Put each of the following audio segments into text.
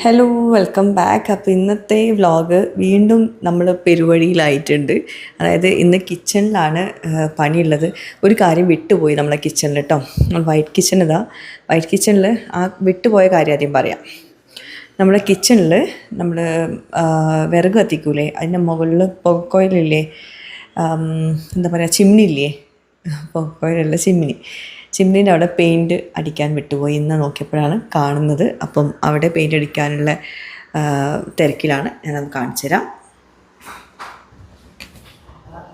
Hello welcome back. അപ്പോൾ ഇന്നത്തെ vlog വീണ്ടും നമ്മൾ പെരുവഴിയിലായിട്ടുണ്ട്. അതായത് ഇന്ന് കിച്ചണിലാണ് പണിയുള്ളത്. ഒരു കാര്യം വിട്ടുപോയി നമ്മളെ കിച്ചണിൽ കേട്ടോ. നമ്മൾ വൈറ്റ് കിച്ചണിൽ ആ വിട്ടുപോയ കാര്യം ആദ്യം പറയാം. നമ്മുടെ കിച്ചണിൽ നമ്മൾ വിറക് കത്തിക്കൂലേ, അതിൻ്റെ മുകളിൽ പുകക്കോയിലില്ലേ, എന്താ പറയുക, ചിമ്മിനി ഇല്ലേ, പുകക്കോയിലല്ല ചിമ്മിനീൻ്റെ അവിടെ പെയിൻറ്റ് അടിക്കാൻ വിട്ടുപോയി. ഇന്ന് നോക്കിയപ്പോഴാണ് കാണുന്നത്. അപ്പം അവിടെ പെയിൻറ്റ് അടിക്കാനുള്ള തിരക്കിലാണ്. ഞാനത് കാണിച്ചു തരാം.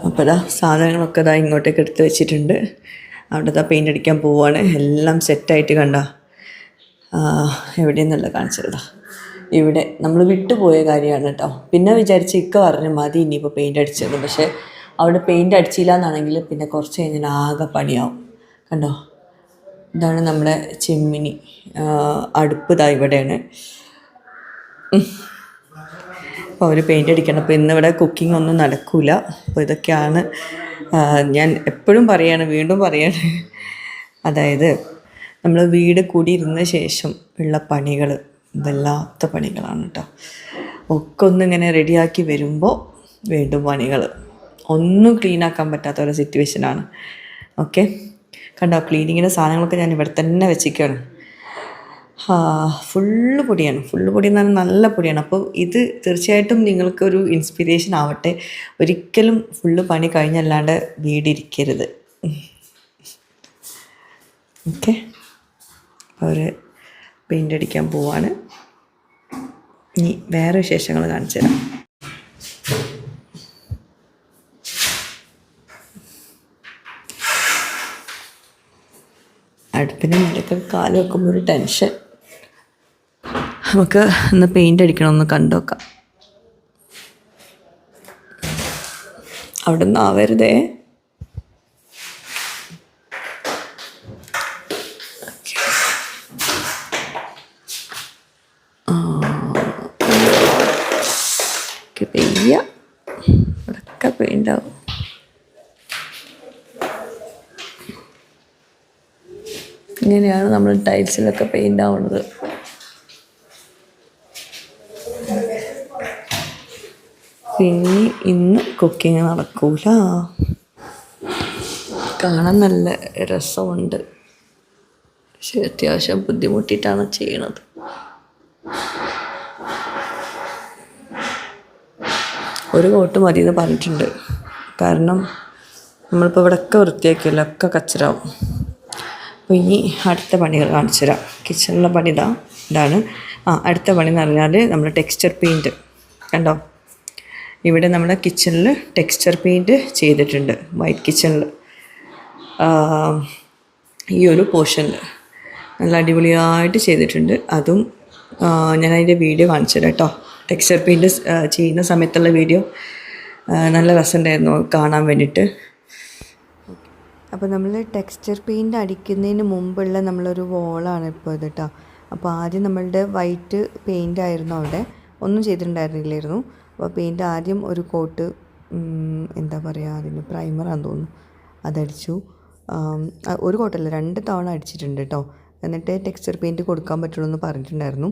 അപ്പോൾ ഇതാ സാധനങ്ങളൊക്കെ ഇതാ ഇങ്ങോട്ടേക്ക് എടുത്ത് വെച്ചിട്ടുണ്ട്. അവിടെ പെയിൻറ്റ് അടിക്കാൻ പോവുകയാണ്. എല്ലാം സെറ്റായിട്ട് കണ്ടോ. എവിടെയെന്നുള്ള കാണിച്ചതാ. ഇവിടെ നമ്മൾ വിട്ടുപോയ കാര്യമാണ് കേട്ടോ. പിന്നെ വിചാരിച്ച് ഇക്ക പറഞ്ഞു മതി ഇനിയിപ്പോൾ പെയിൻറ്റ് അടിച്ചത്. പക്ഷേ അവിടെ പെയിൻറ്റ് അടിച്ചില്ല എന്നാണെങ്കിൽ പിന്നെ കുറച്ച് കഴിഞ്ഞാൽ ആകെ പണിയാവും. കണ്ടോ, ഇതാണ് നമ്മുടെ ചിമ്മിനി. അടുപ്പ് ഇതാ ഇവിടെയാണ്. അപ്പോൾ അവർ പെയിൻറ്റ് അടിക്കണം. അപ്പോൾ ഇന്നിവിടെ കുക്കിംഗ് ഒന്നും നടക്കില്ല. അപ്പോൾ ഇതൊക്കെയാണ് ഞാൻ എപ്പോഴും വീണ്ടും പറയാണ്. അതായത് നമ്മൾ വീട് കൂടിയിരുന്ന ശേഷം ഉള്ള പണികൾ വല്ലാത്ത പണികളാണ് കേട്ടോ. ഒക്കെ ഒന്നിങ്ങനെ റെഡിയാക്കി വരുമ്പോൾ വീണ്ടും പണികൾ, ഒന്നും ക്ലീനാക്കാൻ പറ്റാത്ത ഒരു സിറ്റുവേഷനാണ്. ഓക്കെ, കണ്ടോ ക്ലീനിങ്ങിൻ്റെ സാധനങ്ങളൊക്കെ ഞാൻ ഇവിടെ തന്നെ വെച്ചിരിക്കുകയാണ്. ഫുള്ള് പൊടിയാണ്. ഫുള്ള് പൊടി എന്ന് പറഞ്ഞാൽ നല്ല പൊടിയാണ്. അപ്പോൾ ഇത് തീർച്ചയായിട്ടും നിങ്ങൾക്കൊരു ഇൻസ്പിരേഷൻ ആവട്ടെ. ഒരിക്കലും ഫുള്ള് പണി കഴിഞ്ഞല്ലാണ്ട് വീടിരിക്കരുത്. ഓക്കെ, അവർ പെയിൻ്റ് അടിക്കാൻ പോവാണ്. ഇനി വേറെ വിശേഷങ്ങൾ കാണിച്ചു തരാം. അടുപ്പിന് മേലൊക്കെ കാല് വെക്കുമ്പോൾ ഒരു ടെൻഷൻ. നമുക്ക് ഒന്ന് പെയിൻ്റ് അടിക്കണമെന്ന് കണ്ടു നോക്കാം. അവിടെ നിന്ന് ആവരുതേ. പെയ്യ ഇവിടെയൊക്കെ പെയിൻ്റാവും. ഇങ്ങനെയാണ് നമ്മൾ ടൈൽസിലൊക്കെ പെയിൻ്റ് ആവുന്നത്. പിന്നെ ഇന്ന് കുക്കിങ് നടക്കൂല. കാണാൻ നല്ല രസമുണ്ട്, പക്ഷെ അത്യാവശ്യം ബുദ്ധിമുട്ടിയിട്ടാണ് ചെയ്യണത്. ഒരു കോട്ട് മതി എന്ന് പറഞ്ഞിട്ടുണ്ട്. കാരണം നമ്മളിപ്പോൾ ഇവിടെയൊക്കെ വൃത്തിയാക്കിയല്ലോ, ഒക്കെ കച്ചറാവും. അപ്പോൾ ഇനി അടുത്ത പണികൾ കാണിച്ചു തരാം. കിച്ചണിലെ പണി ഇതാണ്. അടുത്ത പണി എന്ന് പറഞ്ഞാൽ നമ്മൾ ടെക്സ്ചർ പെയിൻറ്റ് കണ്ടോ. ഇവിടെ നമ്മുടെ കിച്ചണിൽ ടെക്സ്ചർ പെയിൻറ്റ് ചെയ്തിട്ടുണ്ട്. വൈറ്റ് കിച്ചണിൽ ഈ ഒരു പോർഷനിൽ നല്ല അടിപൊളിയായിട്ട് ചെയ്തിട്ടുണ്ട്. അതും ഞാനതിൻ്റെ വീഡിയോ കാണിച്ചു തരാം കേട്ടോ. ടെക്സ്ചർ പെയിൻറ്റ് ചെയ്യുന്ന സമയത്തുള്ള വീഡിയോ നല്ല രസമുണ്ടായിരുന്നു കാണാൻ വേണ്ടിയിട്ട്. അപ്പോൾ നമ്മൾ ടെക്സ്ചർ പെയിൻറ്റ് അടിക്കുന്നതിന് മുമ്പുള്ള നമ്മളൊരു വോളാണ് ഇപ്പോൾ ഇത് കേട്ടോ. അപ്പോൾ ആദ്യം നമ്മളുടെ വൈറ്റ് പെയിൻ്റ് ആയിരുന്നു, അവിടെ ഒന്നും ചെയ്തിട്ടുണ്ടായിരുന്നില്ലായിരുന്നു. അപ്പോൾ പെയിൻറ്റ് ആദ്യം ഒരു കോട്ട് എന്താ പറയുക, അതിന് പ്രൈമറാണെന്ന് തോന്നുന്നു, അതടിച്ചു. ഒരു കോട്ടല്ല, 2 തവണ അടിച്ചിട്ടുണ്ട് കേട്ടോ. എന്നിട്ട് ടെക്സ്ചർ പെയിൻറ്റ് കൊടുക്കാൻ പറ്റുള്ളൂ എന്ന് പറഞ്ഞിട്ടുണ്ടായിരുന്നു.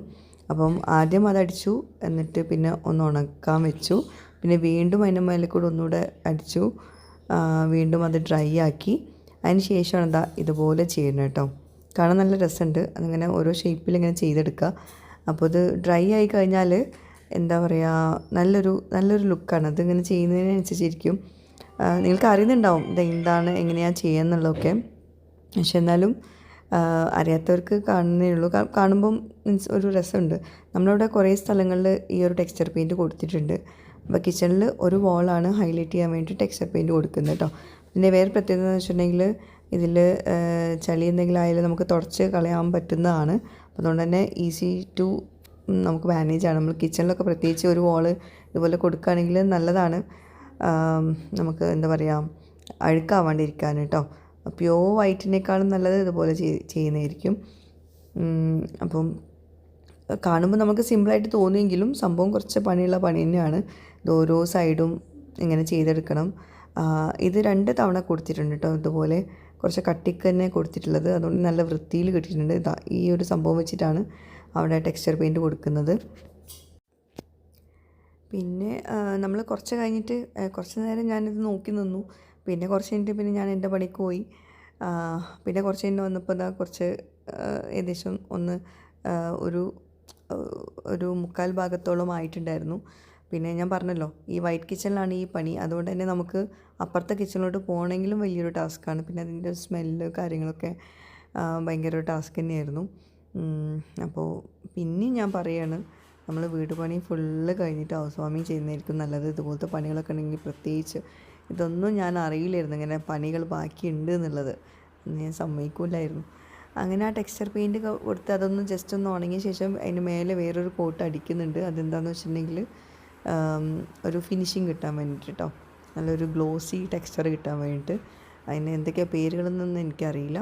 അപ്പം ആദ്യം അതടിച്ചു, എന്നിട്ട് പിന്നെ ഒന്ന് ഉണക്കാൻ വെച്ചു, പിന്നെ വീണ്ടും അതിൻ്റെ മേലെ കൂടെ ഒന്നുകൂടെ അടിച്ചു, വീണ്ടും അത് ഡ്രൈ ആക്കി. അതിന് ശേഷമാണ് എന്താ ഇതുപോലെ ചെയ്യുന്നത് കേട്ടോ. കാണാൻ നല്ല രസമുണ്ട്. അതിങ്ങനെ ഓരോ ഷേപ്പിൽ ഇങ്ങനെ ചെയ്തെടുക്കുക. അപ്പോൾ ഇത് ഡ്രൈ ആയി കഴിഞ്ഞാൽ എന്താ പറയുക, നല്ലൊരു ലുക്കാണ്. അതിങ്ങനെ ചെയ്യുന്നതിനനുസരിച്ചിരിക്കും. നിങ്ങൾക്ക് അറിയുന്നുണ്ടാവും എന്താണ് എങ്ങനെയാണ് ചെയ്യുക എന്നുള്ളതൊക്കെ. പക്ഷെ എന്നാലും അറിയാത്തവർക്ക് കാണുന്നേ ഉള്ളൂ. കാണുമ്പം മീൻസ് ഒരു രസമുണ്ട്. നമ്മളിവിടെ കുറേ സ്ഥലങ്ങളിൽ ഈ ഒരു ടെക്സ്ചർ പെയിൻറ്റ് കൊടുത്തിട്ടുണ്ട്. അപ്പോൾ കിച്ചണിൽ ഒരു വോളാണ് ഹൈലൈറ്റ് ചെയ്യാൻ വേണ്ടി ടെക്സ്ചർ പെയിൻറ്റ് കൊടുക്കുന്നത് കേട്ടോ. പിന്നെ വേറെ പ്രത്യേകത എന്ന് വെച്ചിട്ടുണ്ടെങ്കിൽ ഇതിൽ ചളി എന്തെങ്കിലും ആയാലും നമുക്ക് തുടച്ച് കളയാൻ പറ്റുന്നതാണ്. അപ്പോൾ അതുകൊണ്ട് തന്നെ ഈസി ടു നമുക്ക് മാനേജാണ്. നമ്മൾ കിച്ചണിലൊക്കെ പ്രത്യേകിച്ച് ഒരു വോള് ഇതുപോലെ കൊടുക്കുകയാണെങ്കിൽ നല്ലതാണ്. നമുക്ക് എന്താ പറയുക, അഴുക്കാവാണ്ടിരിക്കാൻ കേട്ടോ. പ്യോർ വൈറ്റിനേക്കാളും നല്ലത് ഇതുപോലെ ചെയ്യുന്നതായിരിക്കും. അപ്പം കാണുമ്പോൾ നമുക്ക് സിമ്പിളായിട്ട് തോന്നിയെങ്കിലും സംഭവം കുറച്ച് പണിയുള്ള പണി തന്നെയാണ്. ഇത് ഓരോ സൈഡും ഇങ്ങനെ ചെയ്തെടുക്കണം. ഇത് 2 തവണ കൊടുത്തിട്ടുണ്ട് കേട്ടോ. ഇതുപോലെ കുറച്ച് കട്ടിക്ക് തന്നെ കൊടുത്തിട്ടുള്ളത്. അതുകൊണ്ട് നല്ല വൃത്തിയിൽ കിട്ടിയിട്ടുണ്ട്. ഈ ഒരു സംഭവം വെച്ചിട്ടാണ് അവിടെ ടെക്സ്ചർ പെയിൻറ്റ് കൊടുക്കുന്നത്. പിന്നെ നമ്മൾ കുറച്ച് കഴിഞ്ഞിട്ട് കുറച്ച് നേരം ഞാനിത് നോക്കി നിന്നു. പിന്നെ കുറച്ച് കഴിഞ്ഞിട്ട് പിന്നെ ഞാൻ എൻ്റെ പണിക്ക് പോയി. പിന്നെ കുറച്ച് കഴിഞ്ഞ് വന്നപ്പോൾ ഇതാ കുറച്ച് ഏകദേശം ഒരു ഒരു 3/4 ഭാഗത്തോളം ആയിട്ടുണ്ടായിരുന്നു. പിന്നെ ഞാൻ പറഞ്ഞല്ലോ ഈ വൈറ്റ് കിച്ചണിലാണ് ഈ പണി. അതുകൊണ്ട് തന്നെ നമുക്ക് അപ്പുറത്തെ കിച്ചണിലോട്ട് പോകണമെങ്കിലും വലിയൊരു ടാസ്ക്കാണ്. പിന്നെ അതിൻ്റെ സ്മെല്ല് കാര്യങ്ങളൊക്കെ ഭയങ്കര ഒരു ടാസ്ക് തന്നെയായിരുന്നു. അപ്പോൾ പിന്നെയും ഞാൻ പറയുകയാണ്, നമ്മൾ വീട് പണി ഫുള്ള് കഴിഞ്ഞിട്ട് ഹൗസ് വാമിങ് ചെയ്യുന്നതായിരിക്കും നല്ലത്. ഇതുപോലത്തെ പണികളൊക്കെ ഉണ്ടെങ്കിൽ പ്രത്യേകിച്ച്. ഇതൊന്നും ഞാൻ അറിയില്ലായിരുന്നു ഇങ്ങനെ പണികൾ ബാക്കിയുണ്ട് എന്നുള്ളത്. ഞാൻ സമ്മതിക്കില്ലായിരുന്നു. അങ്ങനെ ആ ടെക്സ്ചർ പെയിൻറ്റ് കൊടുത്ത് അതൊന്ന് ജസ്റ്റ് ഒന്ന് ഉണങ്ങിയ ശേഷം അതിന് മേലെ വേറൊരു കോട്ട് അടിക്കുന്നുണ്ട്. അതെന്താണെന്ന് വെച്ചിട്ടുണ്ടെങ്കിൽ ഒരു ഫിനിഷിങ് കിട്ടാൻ വേണ്ടിയിട്ട് കേട്ടോ, നല്ലൊരു ഗ്ലോസി ടെക്സ്ചർ കിട്ടാൻ വേണ്ടിയിട്ട്. അതിന് എന്തൊക്കെയാണ് പേരുകളെന്നൊന്നും എനിക്കറിയില്ല.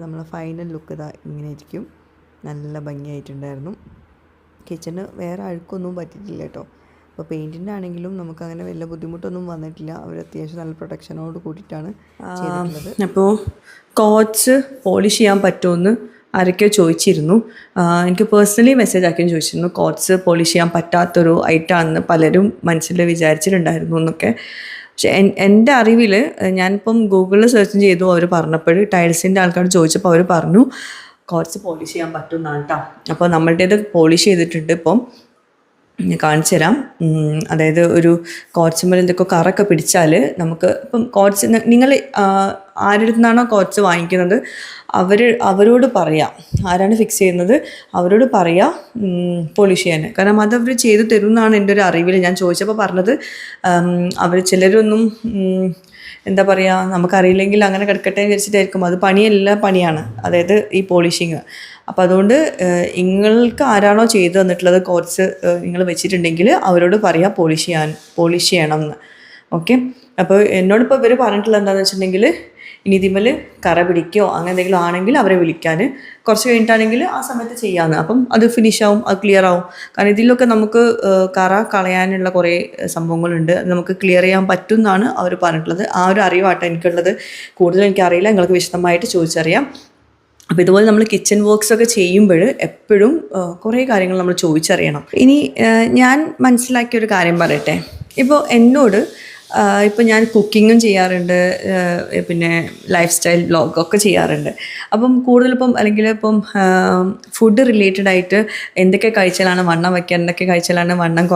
നമ്മളെ ഫൈനൽ ലുക്ക് ഇതാ ഇങ്ങനെ ഇരിക്കും. നല്ല ഭംഗിയായിട്ടുണ്ടായിരുന്നു. കിച്ചന് വേറെ അഴുക്കൊന്നും പറ്റിയിട്ടില്ല കേട്ടോ. അപ്പോൾ പെയിൻറ്റിൻ്റെ ആണെങ്കിലും നമുക്കങ്ങനെ വലിയ ബുദ്ധിമുട്ടൊന്നും വന്നിട്ടില്ല. അവർ അത്യാവശ്യം നല്ല പ്രൊട്ടക്ഷനോട് കൂടിയിട്ടാണ് ചെയ്തിട്ടുള്ളത്. അപ്പോൾ കോച്ച് പോളിഷ് ചെയ്യാൻ പറ്റുമെന്ന് ആരൊക്കെയോ ചോദിച്ചിരുന്നു. എനിക്ക് പേഴ്സണലി മെസ്സേജ് ആക്കിയും ചോദിച്ചിരുന്നു. കോച്ച് പോളിഷ് ചെയ്യാൻ പറ്റാത്തൊരു ഐറ്റമാണെന്ന് പലരും മനസ്സിൽ വിചാരിച്ചിട്ടുണ്ടായിരുന്നു എന്നൊക്കെ. പക്ഷേ എൻ്റെ അറിവിൽ ഞാനിപ്പം ഗൂഗിളിൽ സെർച്ച് ചെയ്തു. അവർ പറഞ്ഞപ്പോൾ ടൈൽസിൻ്റെ ആൾക്കാർ ചോദിച്ചപ്പോൾ അവർ പറഞ്ഞു കോച്ച് പോളിഷ് ചെയ്യാൻ പറ്റുമെന്നാണ് കേട്ടോ. അപ്പോൾ നമ്മളുടേത് പോളിഷ് ചെയ്തിട്ടുണ്ട്. ഇപ്പം ഞാൻ കാണിച്ചു തരാം. അതായത് ഒരു കോച്ചുമ്മൽ എന്തൊക്കെ കറൊക്കെ പിടിച്ചാൽ നമുക്ക് ഇപ്പം കോച്ച് നിങ്ങൾ ആരുടെ നിന്നാണോ കോച്ച് വാങ്ങിക്കുന്നത് അവരോട് പറയാം, ആരാണ് ഫിക്സ് ചെയ്യുന്നത് അവരോട് പറയാം പോളിഷ് ചെയ്യാൻ. കാരണം അതവർ ചെയ്തു തരും എന്നാണ് എൻ്റെ ഒരു അറിവിൽ. ഞാൻ ചോദിച്ചപ്പോൾ പറഞ്ഞത് അവർ ചിലരൊന്നും എന്താ പറയുക, നമുക്കറിയില്ലെങ്കിൽ അങ്ങനെ കിടക്കട്ടെ എന്ന് വിചാരിച്ചിട്ടായിരിക്കും. അത് പണിയാണ്, അതായത് ഈ പോളിഷിങ്. അപ്പോൾ അതുകൊണ്ട് നിങ്ങൾക്ക് ആരാണോ ചെയ്തു തന്നിട്ടുള്ളത് കോഴ്സ് നിങ്ങൾ വെച്ചിട്ടുണ്ടെങ്കിൽ അവരോട് പറയാം പോളിഷ് ചെയ്യണം എന്ന്. ഓക്കെ. അപ്പോൾ എന്നോടിപ്പോൾ ഇവർ പറഞ്ഞിട്ടുള്ളത് എന്താണെന്ന് വെച്ചിട്ടുണ്ടെങ്കിൽ ഇനി ഇതിമേൽ കറ പിടിക്കുകയോ അങ്ങനെ എന്തെങ്കിലും ആണെങ്കിൽ അവരെ വിളിക്കാൻ, കുറച്ച് കഴിഞ്ഞിട്ടാണെങ്കിൽ ആ സമയത്ത് ചെയ്യാമെന്ന്. അപ്പം അത് ഫിനിഷ് ആവും, അത് ക്ലിയർ ആവും. കാരണം ഇതിലൊക്കെ നമുക്ക് കറ കളയാനുള്ള കുറേ സംഭവങ്ങളുണ്ട്. അത് നമുക്ക് ക്ലിയർ ചെയ്യാൻ പറ്റും എന്നാണ് അവർ പറഞ്ഞിട്ടുള്ളത്. ആ ഒരു അറിവാട്ടോ എനിക്കുള്ളത്. കൂടുതൽ എനിക്കറിയില്ല, നിങ്ങൾക്ക് വിശദമായിട്ട് ചോദിച്ചറിയാം. അപ്പോൾ ഇതുപോലെ നമ്മൾ കിച്ചൺ വർക്ക്സ് ഒക്കെ ചെയ്യുമ്പോൾ എപ്പോഴും കുറേ കാര്യങ്ങൾ നമ്മൾ ചോദിച്ചറിയണം. ഇനി ഞാൻ മനസ്സിലാക്കിയൊരു കാര്യം പറയട്ടെ. ഇപ്പോൾ എന്നോട് ഇപ്പോൾ ഞാൻ കുക്കിങ്ങും ചെയ്യാറുണ്ട്, പിന്നെ ലൈഫ് സ്റ്റൈൽ വ്ളോഗൊക്കെ ചെയ്യാറുണ്ട്. അപ്പം കൂടുതലിപ്പം അല്ലെങ്കിൽ ഇപ്പം ഫുഡ് റിലേറ്റഡ് ആയിട്ട് എന്തൊക്കെ കഴിച്ചാലാണ് വണ്ണം വയ്ക്കാൻ, എന്തൊക്കെ കഴിച്ചാലാണ് വണ്ണം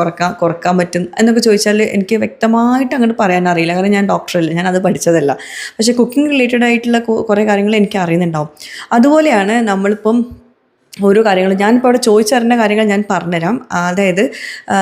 കുറക്കാൻ പറ്റും എന്നൊക്കെ ചോദിച്ചാൽ എനിക്ക് വ്യക്തമായിട്ട് അങ്ങോട്ട് പറയാൻ അറിയില്ല. കാരണം ഞാൻ ഡോക്ടറല്ല, ഞാൻ അത് പഠിച്ചതല്ല. പക്ഷേ കുക്കിംഗ് റിലേറ്റഡ് ആയിട്ടുള്ള കുറേ കാര്യങ്ങൾ എനിക്ക് അറിയുന്നുണ്ടാവും. അതുപോലെയാണ് നമ്മളിപ്പം ഓരോ കാര്യങ്ങളും ഞാനിപ്പോൾ അവിടെ ചോദിച്ചറിഞ്ഞ കാര്യങ്ങൾ ഞാൻ പറഞ്ഞുതരാം. അതായത്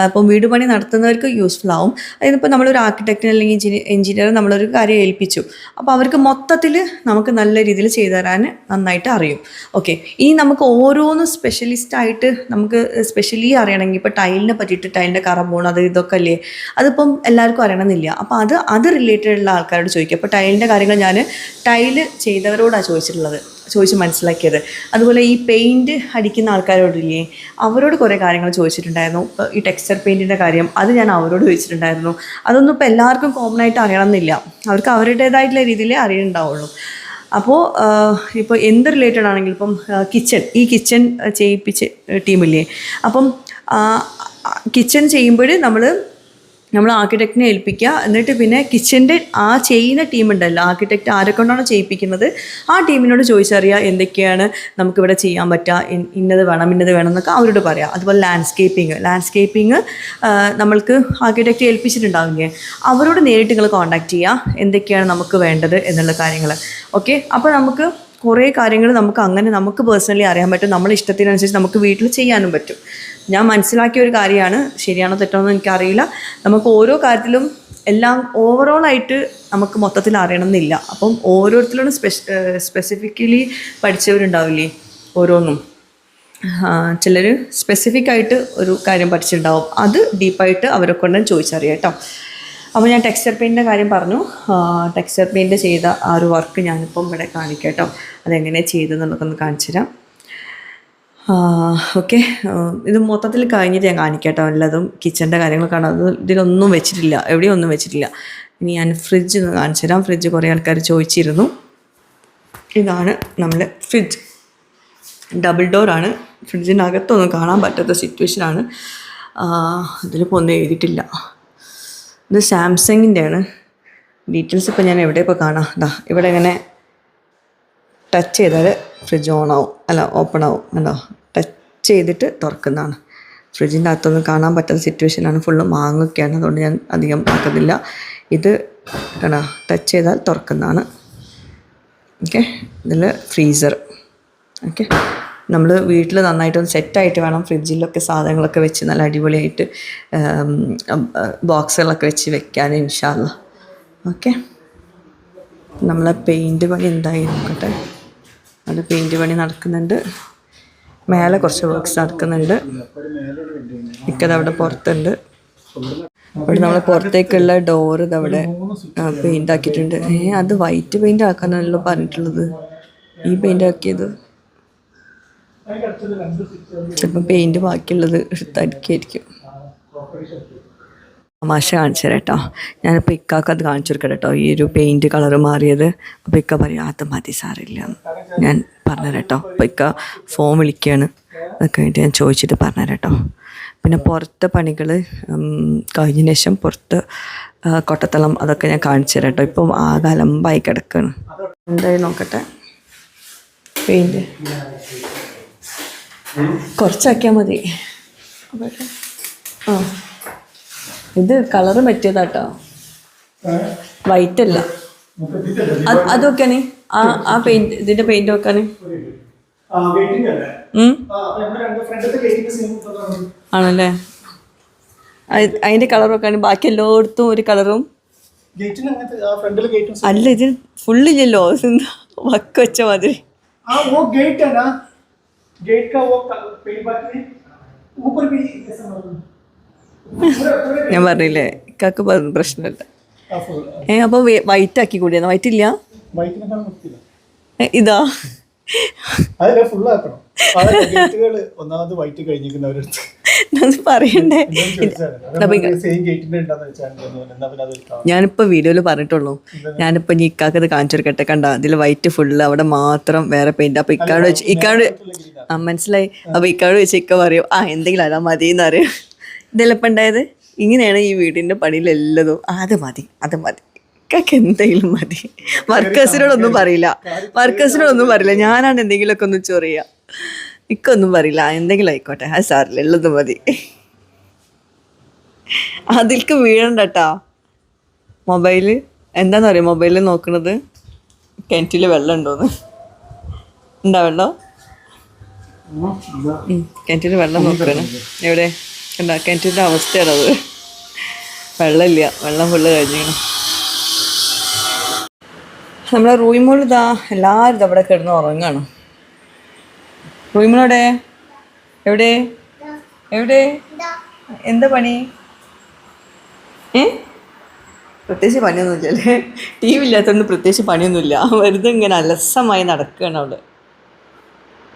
ഇപ്പം വീട് പണി നടത്തുന്നവർക്ക് യൂസ്ഫുൾ ആവും. അതായത് ഇപ്പോൾ നമ്മളൊരു ആർക്കിടെക്റ്റിന് അല്ലെങ്കിൽ എഞ്ചിനീയർ നമ്മളൊരു കാര്യം ഏൽപ്പിച്ചു. അപ്പോൾ അവർക്ക് മൊത്തത്തിൽ നമുക്ക് നല്ല രീതിയിൽ ചെയ്തു തരാൻ നന്നായിട്ട് അറിയും. ഓക്കെ. ഇനി നമുക്ക് ഓരോന്നും സ്പെഷ്യലിസ്റ്റായിട്ട് നമുക്ക് സ്പെഷ്യലി അറിയണമെങ്കിൽ ഇപ്പോൾ ടൈലിനെ പറ്റിയിട്ട് ടൈലിൻ്റെ കറ പോകണം അത് ഇതൊക്കെ അല്ലേ, അതിപ്പം എല്ലാവർക്കും അറിയണമെന്നില്ല. അപ്പോൾ അത് റിലേറ്റഡ് ഉള്ള ആൾക്കാരോട് ചോദിക്കുക. അപ്പോൾ ടൈലിൻ്റെ കാര്യങ്ങൾ ഞാൻ ടൈല് ചെയ്തവരോടാണ് ചോദിച്ച് മനസ്സിലാക്കിയത്. അതുപോലെ ഈ പെയിൻറ്റ് അടിക്കുന്ന ആൾക്കാരോടില്ലേ, അവരോട് കുറേ കാര്യങ്ങൾ ചോദിച്ചിട്ടുണ്ടായിരുന്നു. ഇപ്പോൾ ഈ ടെക്സ്ചർ പെയിൻറ്റിൻ്റെ കാര്യം അത് ഞാൻ അവരോട് ചോദിച്ചിട്ടുണ്ടായിരുന്നു. അതൊന്നും ഇപ്പോൾ എല്ലാവർക്കും കോമൺ ആയിട്ട് അറിയണമെന്നില്ല, അവർക്ക് അവരുടേതായിട്ടുള്ള രീതിയിലേ അറിയുന്നുണ്ടാവുള്ളൂ. അപ്പോൾ ഇപ്പോൾ എന്ത് റിലേറ്റഡ് ആണെങ്കിലും ഇപ്പം കിച്ചൺ ചെയ്യിപ്പിച്ച് ടീമില്ലേ, അപ്പം കിച്ചൺ ചെയ്യുമ്പോൾ നമ്മൾ ആർക്കിടെക്റ്റിനെ ഏൽപ്പിക്കുക. എന്നിട്ട് പിന്നെ കിച്ചൻ്റെ ആ ചെയ്യുന്ന ടീമുണ്ടല്ലോ, ആർക്കിടെക്റ്റ് ആരെ കൊണ്ടാണോ ചെയ്യിപ്പിക്കുന്നത് ആ ടീമിനോട് ചോദിച്ചറിയുക എന്തൊക്കെയാണ് നമുക്കിവിടെ ചെയ്യാൻ പറ്റുക, ഇന്നത് വേണം എന്നൊക്കെ അവരോട് പറയാം. അതുപോലെ ലാൻഡ്സ്കേപ്പിംഗ് നമ്മൾക്ക് ആർക്കിടെക്റ്റ് ഏൽപ്പിച്ചിട്ടുണ്ടാവില്ലേ, അവരോട് നേരിട്ട് നിങ്ങൾ കോൺടാക്റ്റ് ചെയ്യുക എന്തൊക്കെയാണ് നമുക്ക് വേണ്ടത് എന്നുള്ള കാര്യങ്ങൾ. ഓക്കെ. അപ്പോൾ നമുക്ക് കുറേ കാര്യങ്ങൾ നമുക്ക് പേഴ്സണലി അറിയാൻ പറ്റും. നമ്മുടെ ഇഷ്ടത്തിനനുസരിച്ച് നമുക്ക് വീട്ടിൽ ചെയ്യാനും പറ്റും. ഞാൻ മനസ്സിലാക്കിയ ഒരു കാര്യമാണ്, ശരിയാണോ തെറ്റാണോ എനിക്കറിയില്ല. നമുക്ക് ഓരോ കാര്യത്തിലും എല്ലാം ഓവറോളായിട്ട് നമുക്ക് മൊത്തത്തിൽ അറിയണമെന്നില്ല. അപ്പം ഓരോരുത്തരും സ്പെസിഫിക്കലി പഠിച്ചവരുണ്ടാവില്ലേ ഓരോന്നും. ചിലർ സ്പെസിഫിക് ആയിട്ട് ഒരു കാര്യം പഠിച്ചിട്ടുണ്ടാവും, അത് ഡീപ്പായിട്ട് അവരെ കൊണ്ട് ചോദിച്ചറിയാം കേട്ടോ. അപ്പോൾ ഞാൻ ടെക്സ്ചർ പെയിൻറ്റിൻ്റെ കാര്യം പറഞ്ഞു. ടെക്സ്ചർ പെയിൻറ്റ് ചെയ്ത ആ ഒരു വർക്ക് ഞാനിപ്പം ഇവിടെ കാണിക്കാം കേട്ടോ. അതെങ്ങനെ ചെയ്തതെന്നുള്ളതൊക്കെ ഒന്ന് കാണിച്ചു തരാം. ഓക്കെ. ഇത് മൊത്തത്തിൽ കഴിഞ്ഞിട്ട് ഞാൻ കാണിക്കാം കേട്ടോ. എല്ലാതും കിച്ചൻ്റെ കാര്യങ്ങൾ കാണാം. അത് ഇതിലൊന്നും വെച്ചിട്ടില്ല, എവിടെയും ഒന്നും വെച്ചിട്ടില്ല. ഇനി ഞാൻ ഫ്രിഡ്ജ് ഒന്ന് കാണിച്ചു തരാം. ഫ്രിഡ്ജ് കുറേ ആൾക്കാർ ചോദിച്ചിരുന്നു. ഇതാണ് നമ്മളെ ഫ്രിഡ്ജ്. ഡബിൾ ഡോറാണ്. ഫ്രിഡ്ജിനകത്തൊന്നും കാണാൻ പറ്റാത്ത സിറ്റുവേഷനാണ്. ഇതിലിപ്പോൾ ഒന്നും എഴുതിയിട്ടില്ല. ഇത് സാംസങ്ങിൻ്റെ ആണ്. ഡീറ്റെയിൽസ് ഇപ്പോൾ ഞാൻ എവിടെ ഇപ്പോൾ കാണാം. ഇവിടെ ഇങ്ങനെ ടച്ച് ചെയ്താൽ ഫ്രിഡ്ജ് ഓപ്പൺ ആവും. കണ്ടോ, ടച്ച് ചെയ്തിട്ട് തുറക്കുന്നതാണ്. ഫ്രിഡ്ജിൻ്റെ അകത്തൊന്നും കാണാൻ പറ്റാത്ത സിറ്റുവേഷനാണ്. ഫുള്ള് മാങ്ങൊക്കെയാണ്, അതുകൊണ്ട് ഞാൻ അധികം ആക്കുന്നില്ല. ഇത് കണ്ടോ, ടച്ച് ചെയ്താൽ തുറക്കുന്നതാണ്. ഓക്കെ, ഇതിൽ ഫ്രീസർ. ഓക്കെ, നമ്മൾ വീട്ടിൽ നന്നായിട്ടൊന്ന് സെറ്റായിട്ട് വേണം ഫ്രിഡ്ജിലൊക്കെ സാധനങ്ങളൊക്കെ വെച്ച് നല്ല അടിപൊളിയായിട്ട് ബോക്സുകളൊക്കെ വെച്ച് വെക്കാൻ ഇൻഷാ അല്ലാ. ഓക്കെ, നമ്മളെ പെയിൻറ്റ് പണി എന്തായി നോക്കട്ടെ. അത് പെയിൻറ്റ് പണി നടക്കുന്നുണ്ട്. മേലെ കുറച്ച് വർക്ക്സ് നടക്കുന്നുണ്ട്. ഇക്കത് അവിടെ പുറത്തുണ്ട്. അവിടെ നമ്മൾ പുറത്തേക്കുള്ള ഡോറ് ഇതവിടെ പെയിൻ്റ് ആക്കിയിട്ടുണ്ട്. അത് വൈറ്റ് പെയിൻ്റ് ആക്കാനാണല്ലോ പറഞ്ഞിട്ടുള്ളത്. ഈ പെയിൻ്റ് ആക്കിയത് ചിലപ്പോൾ പെയിൻറ്റ് ബാക്കിയുള്ളത് എടുത്തടിക്കായിരിക്കും. തമാശ കാണിച്ചു തരാം കേട്ടോ. ഞാനിപ്പോൾ ഇക്കാക്ക് അത് കാണിച്ചു കൊടുക്കട്ടെ കേട്ടോ, ഈ ഒരു പെയിൻറ്റ് കളറ് മാറിയത്. അപ്പോൾ ഇക്ക പറയും അത് മതി സാറില്ല, ഞാൻ പറഞ്ഞുതരാം കേട്ടോ. അപ്പോൾ ഇക്ക ഫോൺ വിളിക്കുകയാണ്, അതൊക്കെ വേണ്ടി ഞാൻ ചോദിച്ചിട്ട് പറഞ്ഞുതരാം കേട്ടോ. പിന്നെ പുറത്തെ പണികൾ കഴിഞ്ഞതിന് ശേഷം പുറത്ത് കൊട്ടത്തളം അതൊക്കെ ഞാൻ കാണിച്ചു തരാം കേട്ടോ. ഇപ്പം ആകെ അലമ്പായി കിടക്കുകയാണ്. എന്തായാലും നോക്കട്ടെ. പെയിൻറ്റ് കുറച്ചാക്കിയാൽ മതി. ഇത് കളറ് പറ്റിയതാട്ടോ, വൈറ്റ് അല്ല. അത് വെക്കാന് ആ പെയിന്റ്, ഇതിന്റെ പെയിന്റ് വെക്കാന് ആണല്ലേ. അതിന്റെ കളർ വെക്കാന്. ബാക്കി എല്ലായിടത്തും ഒരു കളറും അല്ല, ഇത് ഫുള്ളില്ലല്ലോ, വക്ക് വെച്ച മാതിരി. ഞാൻ പറഞ്ഞില്ലേ ഇക്കാക്ക് പ്രശ്നമില്ല. അപ്പോൾ വൈറ്റ് ആക്കി കൂടിയാ? വൈറ്റ് ഇല്ല, ഇതാ പറയണ്ടേ. ഞാനിപ്പോ വീഡിയോയില് പറഞ്ഞിട്ടുള്ളൂ. ഞാനിപ്പോ ഇനി ഇക്കാക്കത് കാണിച്ചെടുക്കട്ടെ. കണ്ട, ഇതിൽ വൈറ്റ് ഫുള്ള്, അവിടെ മാത്രം വേറെ പെയിന്റ്. അപ്പൊ ഇക്കാട് വെച്ച് മനസ്സിലായി. അപ്പൊ ഇക്കാട് വെച്ച് ഇക്ക പറയും എന്തെങ്കിലും അതാ മതിയെന്ന് അറിയാം. ഇതെല്ലാം ഇപ്പം ഉണ്ടായത് ഇങ്ങനെയാണ്. ഈ വീടിൻ്റെ പണിയിലെല്ലതും അത് മതി ഇക്കൊക്കെ എന്തെങ്കിലും മതി. വർക്കേഴ്സിനോടൊന്നും പറയില്ല, ഞാനാണ് എന്തെങ്കിലുമൊക്കെ ഒന്ന് ചൊറിയുക. ഇക്കൊന്നും പറയില്ല, എന്തെങ്കിലും ആയിക്കോട്ടെ, അത് സാറില്ല, ഉള്ളത് മതി. അതിൽക്ക് വീഴണ്ട കേട്ടോ. മൊബൈല് എന്താന്ന് അറിയാം, മൊബൈലിൽ നോക്കണത് കിണറ്റിൽ വെള്ളം ഉണ്ടോന്ന്. ഉണ്ടാ വെള്ളം? കിണറ്റിൽ വെള്ളം നോക്കുകയാണ്. എവിടെ കണ്ട, കിണറ്റിൻ്റെ അവസ്ഥയാണത്. വെള്ളമില്ല, വെള്ളം ഫുള്ള് കഴിഞ്ഞിരിക്കണം. നമ്മളെ റൂമിൽ ഇതാ എല്ലാവരും ഇതവിടെ കിടന്ന് ഉറങ്ങാണ്. റൂമിനോടെ എവിടെ എന്താ പണി? പ്രത്യേകിച്ച് പണിയൊന്നുമില്ലല്ലേ. ടി വി ഇല്ലാത്തതുകൊണ്ട് പ്രത്യേകിച്ച് പണിയൊന്നുമില്ല. വെറുതെ ഇങ്ങനെ അലസമായി നടക്കുകയാണ് അവിടെ.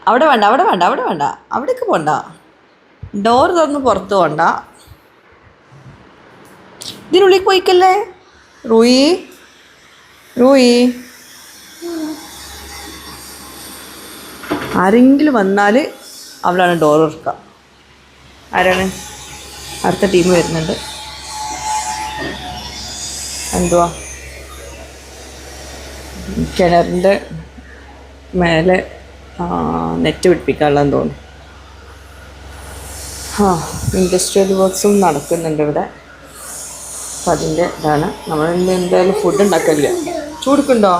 അവിടെ വേണ്ട, അവിടേക്ക് പോണ്ട. ഡോർ തുറന്ന് പുറത്ത് പോണ്ട. ഇതിനുള്ളിൽ പോയിക്കല്ലേ. റൂയി ആരെങ്കിലും വന്നാൽ അവളാണ് ഡോർ തുറക്കുക. ആരാണ്? അടുത്ത ടീം വരുന്നുണ്ട്. എന്തുവാ, കിണറിൻ്റെ മേലെ നെറ്റ് പിടിപ്പിക്കാനുള്ളതെന്ന് തോന്നുന്നു. ഇൻഡസ്ട്രിയൽ വർക്ക്സും നടക്കുന്നുണ്ട് ഇവിടെ. അപ്പം അതിൻ്റെ ഇതാണ്. നമ്മളിന്ന് എന്തായാലും ഫുഡ് ഉണ്ടാക്കില്ല. ചൂടെടുക്കുന്നുണ്ടോ?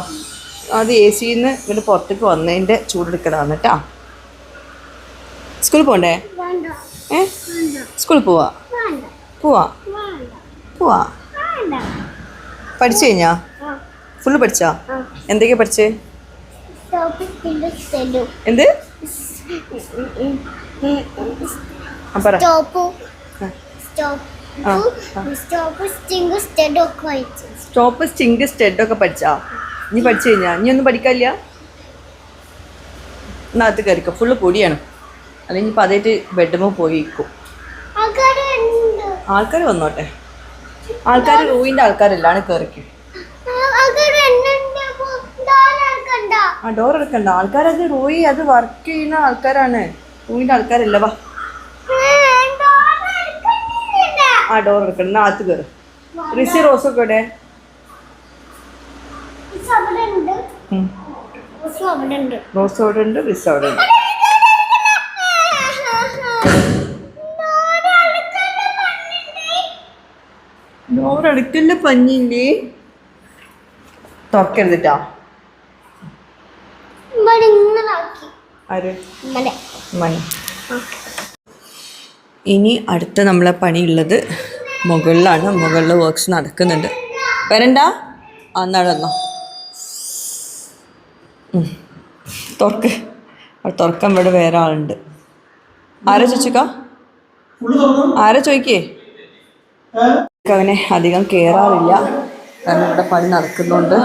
അത് എ സിയിൽ നിന്ന് ഇങ്ങനെ പുറത്തേക്ക് വന്നതിൻ്റെ ചൂടെടുക്കലാണ് കേട്ടോ. സ്കൂളിൽ പോകണ്ടേ? സ്കൂളിൽ പോവാ പഠിച്ചു കഴിഞ്ഞാ? ഫുള്ള് പഠിച്ചാ? എന്തൊക്കെയാ പഠിച്ചേ? എന്ത്? പറ. സ്റ്റോപ്പ്, സ്റ്റിങ്, സ്റ്റെഡ് ഒക്കെ പഠിച്ചാ? നീ പഠിച്ചു കഴിഞ്ഞാ? നീ ഒന്നും പഠിക്കാനില്ല? നാത്ത് കയറിക്കോ, ഫുള്ള് പൊടിയാണ്. അല്ലെങ്കിൽ ഇപ്പം അതായിട്ട് ബെഡ്റൂമിൽ പോയിക്കും. ആൾക്കാർ വന്നോട്ടെ. ആൾക്കാർ റൂമിൻ്റെ ആൾക്കാരെല്ലാം കയറിക്കും. ആ ഡോർ എടുക്കണ്ട. ആൾക്കാരത് റൂയി അത് വർക്ക് ചെയ്യുന്ന ആൾക്കാരാണ്. റൂയിൻ്റെ ആൾക്കാരല്ല. വാ ആ ഡോർ എടുക്കണം. എന്നാ അകത്ത് കയറും. റിസി റോസൊക്കെ ഇവിടെ റോസ് അവിടെ ഉണ്ട്. റിസ് അവിടെ ഉണ്ട്. ഡോർ അടുക്കല്ല പഞ്ഞില്ലേ തുറക്കരുതിട്ടാ. ഇനി അടുത്ത നമ്മളെ പണിയുള്ളത് മുകളിലാണ്. മുകളിൽ വർക്ക്സ് നടക്കുന്നുണ്ട്. വരണ്ട നടന്നോ. തുറക്ക്. തുറക്കാൻ ഇവിടെ വേറെ ആളുണ്ട്. ആരാ ചോദിച്ചേക്ക? ആരാ ചോദിക്കേ? അവനെ അധികം കയറാറില്ല, കാരണം ഇവിടെ പണി നടക്കുന്നുണ്ട്.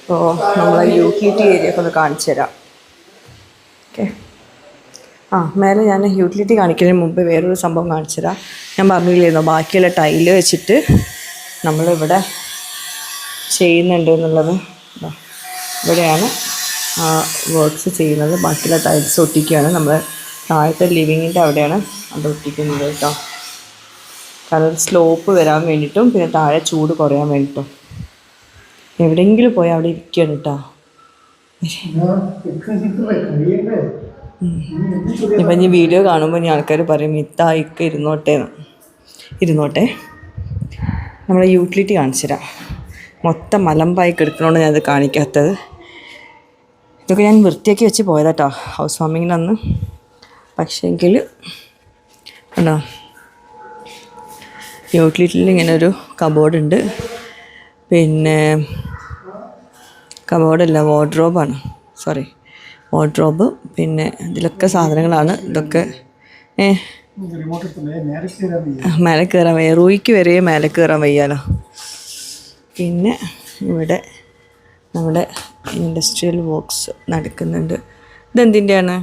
അപ്പോൾ നമ്മളെ യൂട്ടിലിറ്റി ഏരിയ ഒക്കെ ഒന്ന് കാണിച്ചു തരാം. ഓക്കെ. മേലെ ഞാൻ യൂട്ടിലിറ്റി കാണിക്കുന്നതിന് മുമ്പ് വേറൊരു സംഭവം കാണിച്ചു തരാം. ഞാൻ പറഞ്ഞില്ലായിരുന്നോ ബാക്കിയുള്ള ടൈല് വെച്ചിട്ട് നമ്മളിവിടെ ചെയ്യുന്നുണ്ട് എന്നുള്ളത്. ഇവിടെയാണ് വർക്ക്സ് ചെയ്യുന്നത്. ബാക്കിയുള്ള ടൈൽസ് ഒട്ടിക്കുകയാണ്. നമ്മൾ താഴത്തെ ലിവിങ്ങിൻ്റെ അവിടെയാണ് അത് ഒട്ടിക്കുന്നത് കേട്ടോ. കാരണം സ്ലോപ്പ് വരാൻ വേണ്ടിയിട്ടും പിന്നെ താഴെ ചൂട് കുറയാൻ വേണ്ടിയിട്ടും. എവിടെയെങ്കിലും പോയി അവിടെ ഇരിക്കുകയാണ് കേട്ടോ. ഇപ്പം ഇനി വീഡിയോ കാണുമ്പോൾ ഇനി ആൾക്കാർ പറയും ഇക്ക ഇരുന്നോട്ടെ. നമ്മൾ യൂട്ടിലിറ്റി കാണിച്ചു തരാം. മൊത്തം മലമ്പായി കിടക്കണോണ്ട് ഞാനത് കാണിക്കാത്തത്. ഇതൊക്കെ ഞാൻ വൃത്തിയാക്കി വെച്ച് പോയതാട്ടോ ഹൗസ് വാമിങ്ങിനന്ന്. പക്ഷേങ്കിൽ ഉണ്ടോ യൂട്ടിലിറ്റിയിൽ ഇങ്ങനെ ഒരു കബോർഡുണ്ട്. പിന്നെ കബോർഡല്ല, വാർഡ്രോബാണ്. വാർഡ്രോബ്. പിന്നെ ഇതിലൊക്കെ സാധനങ്ങളാണ്. ഇതൊക്കെ മേലെ കയറാൻ വയ്യ. റൂയിക്ക് വരെ മേലെ കയറാൻ വയ്യാലോ. പിന്നെ ഇവിടെ നമ്മുടെ ഇൻഡസ്ട്രിയൽ വർക്ക്സ് നടക്കുന്നുണ്ട്. ഇതെന്തിൻ്റെയാണ്?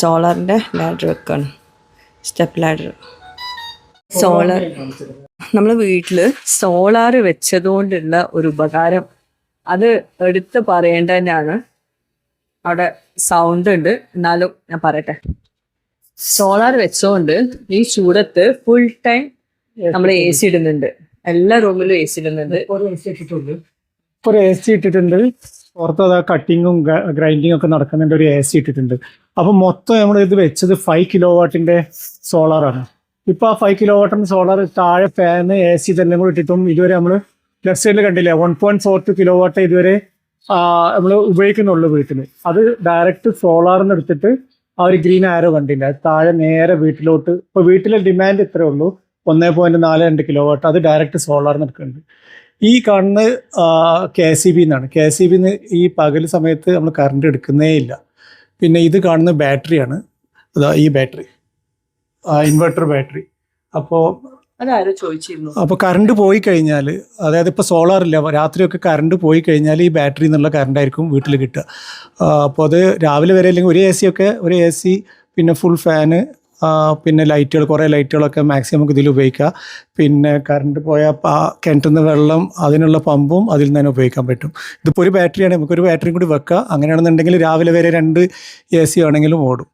സോളാറിൻ്റെ ലാഡർ വെക്കാണ്. Step ladder. സോളാർ നമ്മൾ വീട്ടിൽ സോളാർ വെച്ചതുകൊണ്ടുള്ള ഒരു ഉപകാരം അത് എടുത്ത് പറയേണ്ട തന്നെയാണ്. അവിടെ സൗണ്ട് ഉണ്ട്, എന്നാലും ഞാൻ പറയട്ടെ. സോളാർ വെച്ചോണ്ട് ഈ ചൂടത്ത് ഫുൾ ടൈം നമ്മൾ AC ഇടുന്നുണ്ട്. എല്ലാ റൂമിലും AC ഇടുന്നുണ്ട്. ഒരു AC ഇട്ടിട്ടുണ്ട്. പുറത്ത് അതാ കട്ടിങ്ങും ഗ്രൈൻഡിങ്ങും ഒക്കെ നടക്കുന്നുണ്ട്. ഒരു AC ഇട്ടിട്ടുണ്ട്. അപ്പൊ മൊത്തം നമ്മൾ ഇത് വെച്ചത് 5 കിലോവാട്ടിന്റെ സോളാറാണ്. ഇപ്പൊ ആ 5 കിലോവാട്ടിന്റെ സോളാർ താഴെ ഫാന് AC ഇതെല്ലാം കൂടി ഇട്ടിട്ടും ഇതുവരെ നമ്മൾ ലെഫ്റ്റ് സൈഡിൽ കണ്ടില്ല 1.42 കിലോവാട്ട് ഇതുവരെ നമ്മൾ ഉപയോഗിക്കുന്നുള്ളൂ വീട്ടിൽ. അത് ഡയറക്റ്റ് സോളാറിന് എടുത്തിട്ട് ആ ഒരു ഗ്രീൻ ആരോ കണ്ടില്ല, താഴെ നേരെ വീട്ടിലോട്ട്. ഇപ്പൊ വീട്ടിലെ ഡിമാൻഡ് ഇത്രേ ഉള്ളൂ, 1.42 കിലോവാട്ട്. അത് ഡയറക്റ്റ് സോളാറിന് എടുക്കുന്നുണ്ട്. ഈ കാണുന്ന KCB എന്നാണ്. KCB ഈ പകൽ സമയത്ത് നമ്മൾ കറണ്ട് എടുക്കുന്നേ ഇല്ല. പിന്നെ ഇത് കാണുന്ന ബാറ്ററിയാണ്. അതാ ഈ ബാറ്ററി, ഇൻവെർട്ടർ ബാറ്ററി. അപ്പോൾ കറണ്ട് പോയി കഴിഞ്ഞാൽ, അതായത് ഇപ്പോൾ സോളാറില്ല, രാത്രിയൊക്കെ കറണ്ട് പോയി കഴിഞ്ഞാൽ ഈ ബാറ്ററി എന്നുള്ള കറണ്ട് ആയിരിക്കും വീട്ടിൽ കിട്ടുക. അപ്പോൾ അത് രാവിലെ വരെ അല്ലെങ്കിൽ ഒരു AC പിന്നെ ഫുൾ ഫാന്, പിന്നെ ലൈറ്റുകൾ, കുറേ ലൈറ്റുകളൊക്കെ മാക്സിമം നമുക്ക് ഇതിൽ ഉപയോഗിക്കാം. പിന്നെ കറണ്ട് പോയാൽ കിണറ്റുന്ന വെള്ളം അതിനുള്ള പമ്പും അതിൽ നിന്ന് തന്നെ ഉപയോഗിക്കാൻ പറ്റും. ഇതിപ്പോൾ ഒരു ബാറ്ററിയാണ്, നമുക്കൊരു ബാറ്ററിയും കൂടി വെക്കാം. അങ്ങനെയാണെന്നുണ്ടെങ്കിൽ രാവിലെ വരെ 2 AC ആണെങ്കിലും ഓടും.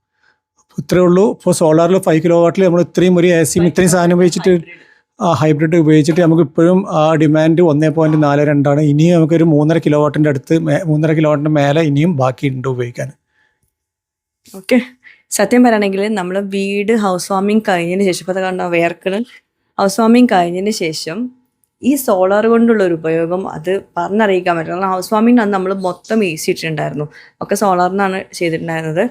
ഇത്രയേ ഉള്ളൂ. ഇപ്പോൾ സോളാറിൽ 5 കിലോവാട്ടിൽ നമ്മൾ ഇത്രയും ഒരു AC ഇത്രയും സാധനം ഉപയോഗിച്ചിട്ട്, ഹൈബ്രിഡ് ഉപയോഗിച്ചിട്ട് നമുക്ക് ഇപ്പോഴും ആ ഡിമാൻഡ് 1.42 ഇനിയും നമുക്കൊരു 3.5 കിലോവാട്ടിൻ്റെ അടുത്ത്, 3.5 കിലോവാട്ടിൻ്റെ മേലെ ഇനിയും ബാക്കിയുണ്ട് ഉപയോഗിക്കാൻ. ഓക്കെ. സത്യം പറയുകയാണെങ്കിൽ നമ്മൾ വീട് ഹൗസ് വാമിങ് കഴിഞ്ഞതിന് ശേഷം, ഇപ്പോൾ കണ്ട വേർക്കിന് ഹൗസ് വാമിങ് കഴിഞ്ഞതിന് ശേഷം ഈ സോളാർ കൊണ്ടുള്ള ഒരു ഉപയോഗം അത് പറഞ്ഞറിയിക്കാൻ പറ്റില്ല. കാരണം ഹൗസ് വാമിങ് അന്ന് നമ്മൾ മൊത്തം AC ഇട്ടിട്ടുണ്ടായിരുന്നു, ഒക്കെ സോളാറിനാണ് ചെയ്തിട്ടുണ്ടായിരുന്നത്.